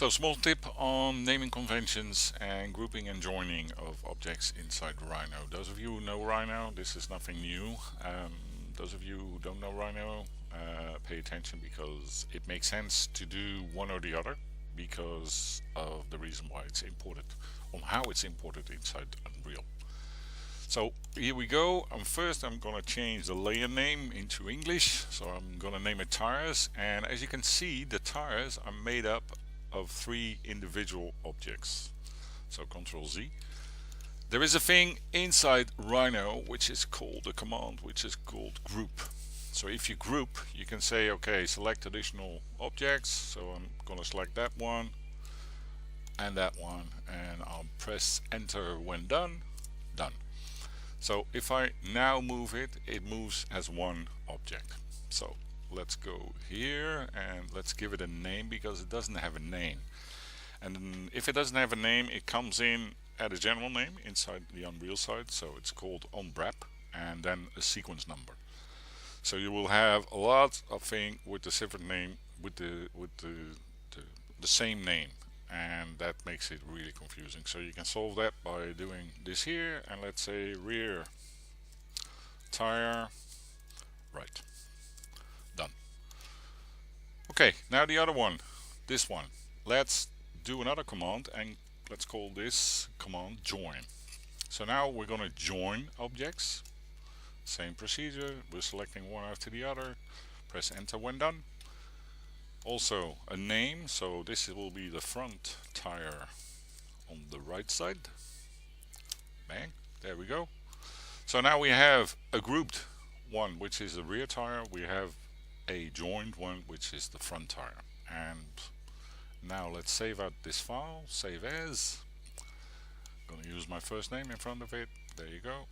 So, small tip on naming conventions and grouping and joining of objects inside Rhino. Those of you who know Rhino, this is nothing new. Those of you who don't know Rhino, pay attention because it makes sense to do one or the other because of the reason why it's imported, on how it's imported inside Unreal. So here we go. First I'm gonna change the layer name into English. So I'm gonna name it tires, and as you can see, the tires are made up of 3 individual objects. So Control Z. There is a thing inside Rhino which is called a command which is called group. So if you group, you can say, okay, select additional objects. So I'm gonna select that one and that one, and I'll press enter when done. Done. So if I now move it, it moves as one object. So let's go here and let's give it a name because it doesn't have a name. And if it doesn't have a name, it comes in at a general name inside the Unreal side. So it's called onBrep and then a sequence number. So you will have a lot of things with the different name, with the same name, and that makes it really confusing. So you can solve that by doing this here, and let's say rear tire right. Done. Okay, now the other one, this one. Let's do another command and let's call this command join. So now we're going to join objects. Same procedure, we're selecting one after the other, press enter when done. Also a name, so this will be the front tire on the right side. Bang, there we go. So now we have a grouped one which is the rear tire, we have a joined one which is the front tire. And now let's save out this file, save as. I'm going to use my first name in front of it, there you go,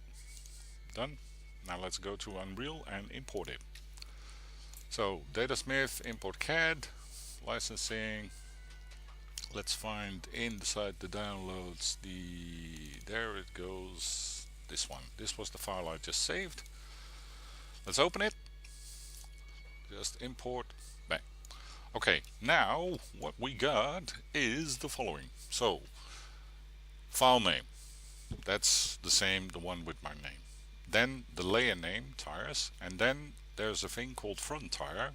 done. Now let's go to Unreal and import it. So Datasmith, import CAD, licensing. Let's find inside the downloads there it goes, this one. This was the file I just saved. Let's open it. Just import, bang. Okay, now what we got is the following. So file name, that's the same, the one with my name. Then the layer name, tires, and then there's a thing called front tire.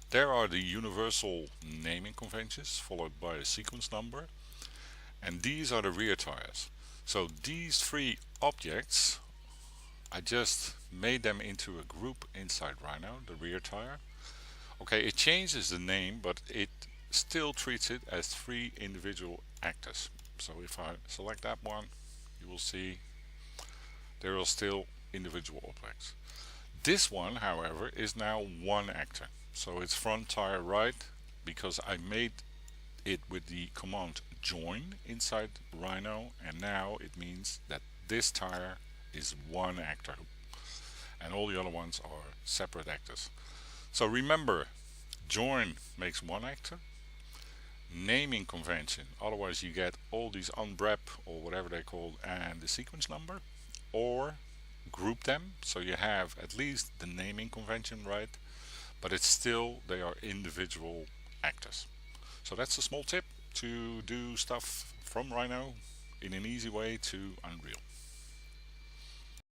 There are the universal naming conventions followed by a sequence number, and these are the rear tires. So these 3 objects, I just made them into a group inside Rhino, the rear tire. Okay, it changes the name, but it still treats it as 3 individual actors. So if I select that one, you will see there are still individual objects. This one, however, is now one actor. So it's front tire right because I made it with the command join inside Rhino, and now it means that this tire is one actor and all the other ones are separate actors. So remember, join makes one actor, naming convention, otherwise you get all these onBrep or whatever they call and the sequence number, or group them so you have at least the naming convention right, but it's still they are individual actors. So that's a small tip to do stuff from Rhino in an easy way to Unreal.